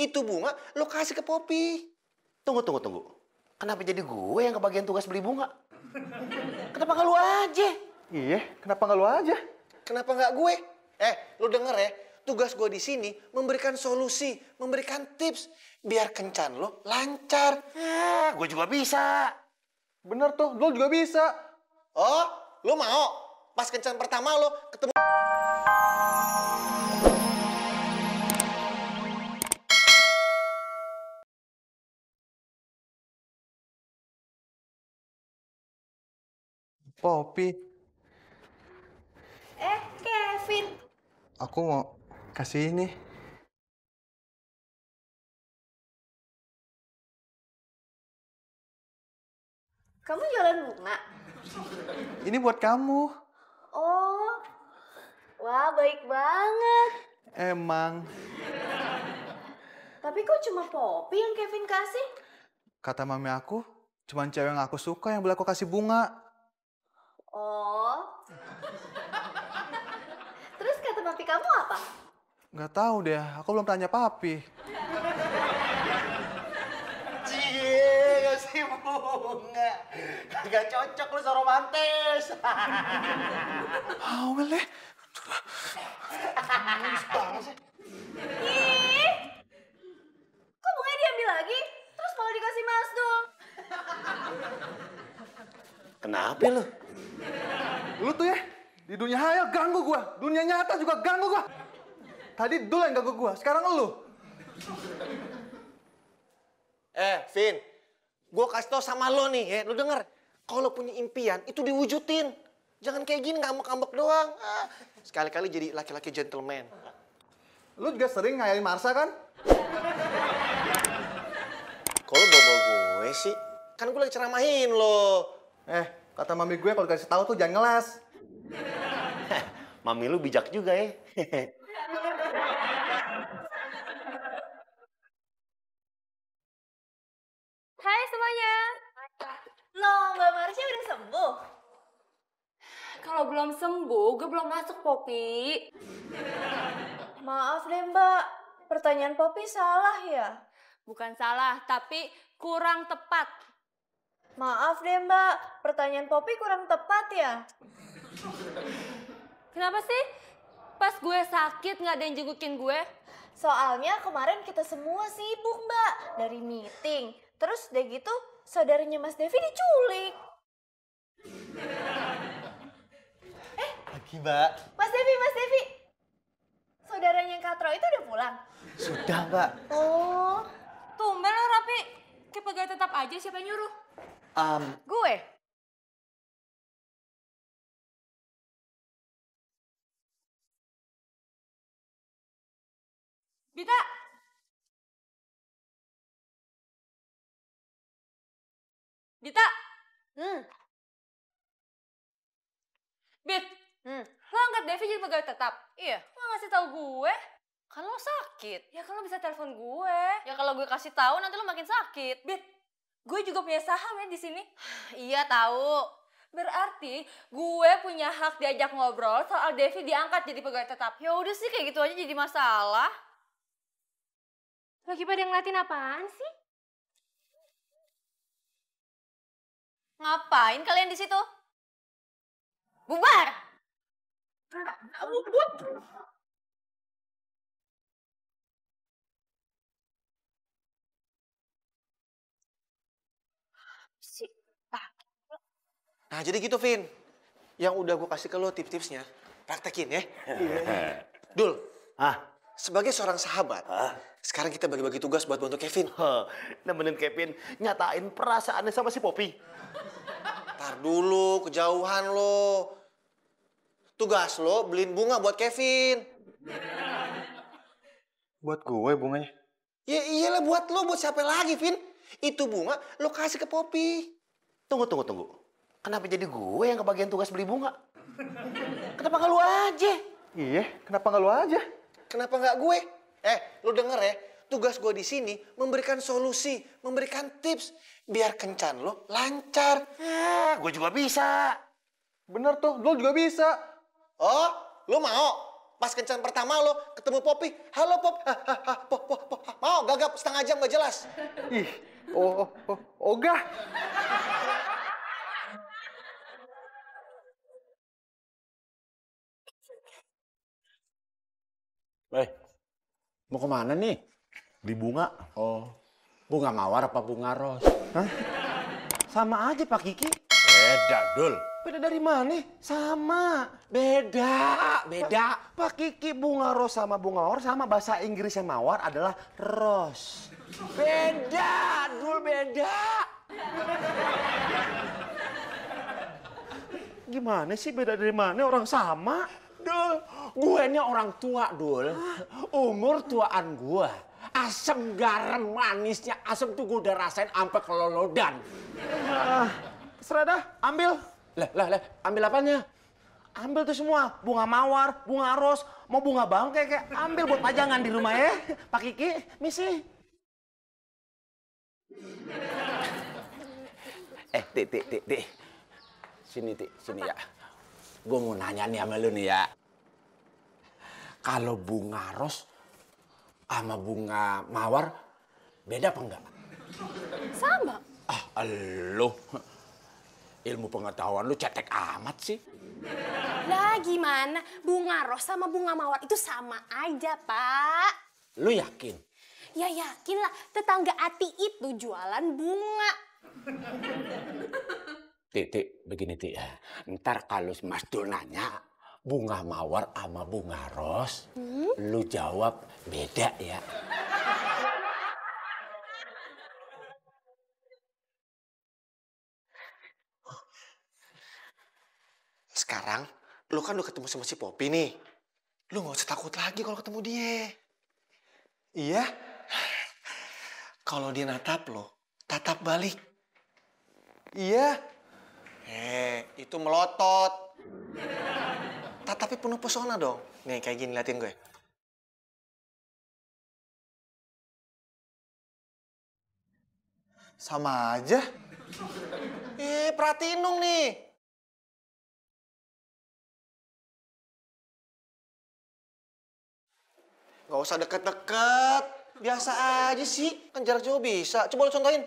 Itu bunga lo kasih ke Poppy. Tunggu. Kenapa jadi gue yang kebagian tugas beli bunga? Kenapa nggak lu aja? Iya, kenapa nggak lu aja? Kenapa nggak gue? Lu denger ya, tugas gue di sini memberikan solusi, memberikan tips biar kencan lo lancar. Gue juga bisa. Bener tuh, lo juga bisa. Oh, lo mau? Pas kencan pertama lo ketemu. Poppy, Kevin. aku mau kasih ini. Kamu jualan bunga? Ini buat kamu. Oh, wah baik banget. Emang, Tapi kok cuma Poppy yang Kevin kasih? kata mami aku, cuman cewek yang aku suka yang boleh aku kasih bunga. Oh. Terus kata papi kamu apa? Nggak tahu deh, aku belum tanya papi. Cie, ngasih bunga. Kagak cocok lu so romantis. Awel deh. Ih, kok bunganya diambil lagi? Terus malah dikasih Mas dong. Kenapa lu? Lu tuh ya, di dunia hayal ganggu gua. Dunia nyata juga ganggu gua. Tadi Dul yang ganggu gua, sekarang lu. Vin, gue kasih tau sama lo nih ya, lo denger. Kalau punya impian, itu diwujudin. Jangan kayak gini, ngambek-ngambek doang. Sekali-kali jadi laki-laki gentleman. Lu juga sering ngayalin Marsha kan? Kalau bawa gue sih, kan gue lagi ceramahin lo. Kata mami gue kalau dikasih tahu tuh jangan ngeles. Mami lu bijak juga ya. Hai semuanya. Loh, Mbak Marsha udah sembuh? Kalau belum sembuh, gue belum masuk, Poppy. Maaf deh Mbak, pertanyaan Poppy salah ya? Bukan salah, tapi kurang tepat. Maaf deh Mbak, pertanyaan Poppy kurang tepat ya? Kenapa sih? Pas gue sakit nggak ada yang jengukin gue? Soalnya kemarin kita semua sibuk Mbak, dari meeting. Terus udah gitu, saudaranya Mas Devi diculik. Lagi, Mbak. Mas Devi. Saudaranya yang Katro itu udah pulang? Sudah, Mbak. Oh, Tumben lo rapi. Kayak pegawai tetap aja, siapa yang nyuruh? gue? Bita! Bita! Bit, lo angkat Devi jadi pegawai tetap? Iya. Lo ngasih tahu gue? Kan lo sakit. Ya kan lo bisa telepon gue. Ya kalau gue kasih tahu nanti lo makin sakit. Bit, gue juga punya saham ya di sini. Iya tahu. Berarti gue punya hak diajak ngobrol soal Devi diangkat jadi pegawai tetap. Ya udah sih kayak gitu aja jadi masalah. Lagi pada ngeliatin apaan sih? Ngapain kalian di situ? Bubar! Nah, jadi gitu, Vin. Yang udah gue kasih ke lo tips-tipsnya, praktekin ya. Dul, sebagai seorang sahabat, sekarang kita bagi-bagi tugas buat bantu Kevin. Nemenin Kevin nyatain perasaannya sama si Poppy. Ntar dulu, kejauhan lo. Tugas lo beliin bunga buat Kevin. Buat gue bunganya. Ya iyalah buat lo, buat siapa lagi, Vin? Itu bunga lo kasih ke Poppy. Tunggu. Kenapa jadi gue yang kebagian tugas beli bunga? Kenapa nggak lu aja? Iya, kenapa nggak lu aja? Kenapa nggak gue? Lo denger ya, tugas gue di sini memberikan solusi, memberikan tips biar kencan lo lancar. Gue juga bisa. Bener tuh, Dul juga bisa. Oh, lo mau? Pas kencan pertama lo ketemu Poppy, halo Pop, Pop, mau gagap setengah jam gak jelas. Ih, ogah. Mau kemana nih? Beli bunga. Oh, bunga mawar apa bunga ros? Hah? Sama aja Pak Kiki. Beda, Dul. Beda dari mana? Sama, beda. Pak Kiki, bunga ros sama bunga mawar sama, bahasa Inggrisnya mawar adalah rose. Beda, Dul, beda. Gimana sih beda dari mana? Orang sama. Dul, gue ini orang tua, Dul. Umur tuaan gue. Asam, garam, manisnya. Asam tuh gue udah rasain sampai kelolodan. Serah dah, ambil. Lah, ambil apanya? Ambil tuh semua. Bunga mawar, bunga ros, mau bunga bangkai kayak. Ambil buat pajangan di rumah ya. Pak Kiki, misi. Tik. Sini, Tik. Sini ya. Gue mau nanya nih sama lu nih ya. Kalau bunga ros sama bunga mawar beda apa enggak? Sama. Lu ilmu pengetahuan lu cetek amat sih. Lah gimana? Bunga ros sama bunga mawar itu sama aja, Pak. Lu yakin? Ya yakin lah, tetangga Ati itu jualan bunga. Tik, begini Tik. Ntar kalau Mas Dul nanya bunga mawar sama bunga ros, lu jawab beda ya. Sekarang, lu kan udah ketemu sama si Poppy nih. Lu gak usah takut lagi kalau ketemu dia. Iya? Kalau dia natap lo, tatap balik. Iya. Itu melotot. Tatapnya penuh pesona dong. Nih, kayak gini, liatin gue. Sama aja. Perhatiin dong nih. Gak usah deket-deket. Biasa aja sih. Kan jarak jauh bisa. Coba lu contohin.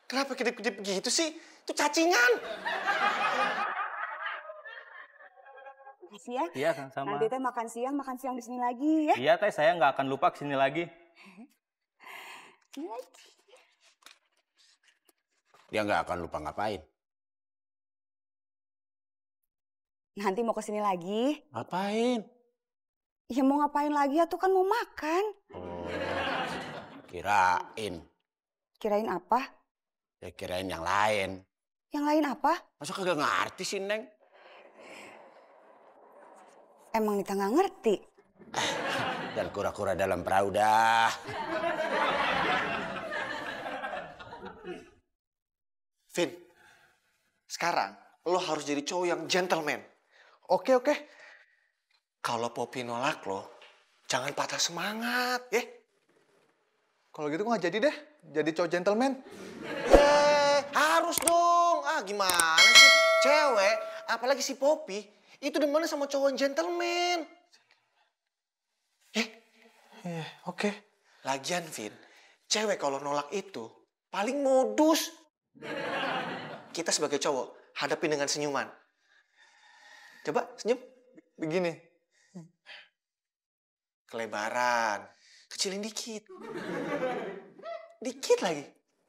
Kenapa kedip-kedip gitu sih? Itu cacingan. Makasih ya. Iya, sama-sama. Nanti teh makan siang di sini lagi ya. Iya, Teh, saya nggak akan lupa kesini lagi. Dia nggak akan lupa ngapain. Nanti mau kesini lagi. Ngapain? Ya mau ngapain lagi ya tuh kan mau makan. Oh, kirain. Kirain apa? Ya kirain yang lain. Yang lain apa? Masa kagak ngerti sih, Neng? Emang Nita nggak ngerti. Dan kura-kura dalam perahu dah. Vin, sekarang lo harus jadi cowok yang gentleman. Oke. Kalau Poppy nolak lo, jangan patah semangat, ya. Kalau gitu gue gak jadi deh. Jadi cowok gentleman. Harus dong. Gimana sih? Cewek, apalagi si Poppy, itu demennya sama cowok gentleman. Oke. Lagian, Vin, cewek kalau nolak itu paling modus. Kita sebagai cowok, hadapin dengan senyuman. Coba, senyum. Begini. Kelebaran. Kecilin dikit. Dikit lagi.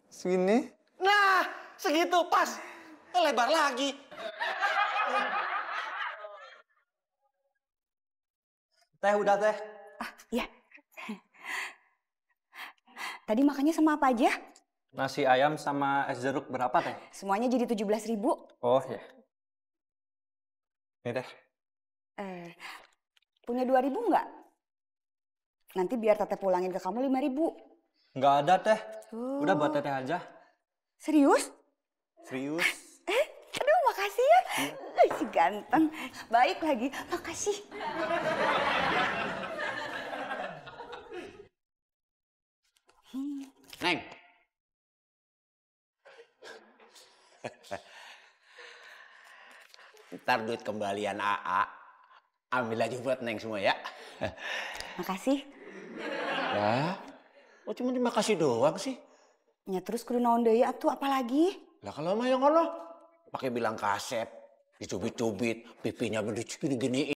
Segini. Nah, segitu pas. Lebar lagi. Teh, udah, Teh. Iya. Tadi makannya sama apa aja? Nasi ayam sama es jeruk berapa, Teh? Semuanya jadi 17.000. Oh, ya. Ini, Teh. Punya 2.000 nggak? Nanti biar Teteh pulangin ke kamu 5.000. Nggak ada, Teh. Udah buat Teteh aja. Serius? Serius. Aduh, makasih ya. Si ganteng. Baik lagi, makasih. Neng. ntar duit kembalian AA ambil aja buat Neng semua ya. Makasih. Ya, oh cuma terima kasih doang sih. Ya terus kudu naon deui atuh apalagi? Lah kalau mah yang ngono, pakai bilang kasep, dicubit-cubit, pipinya dicubit gini.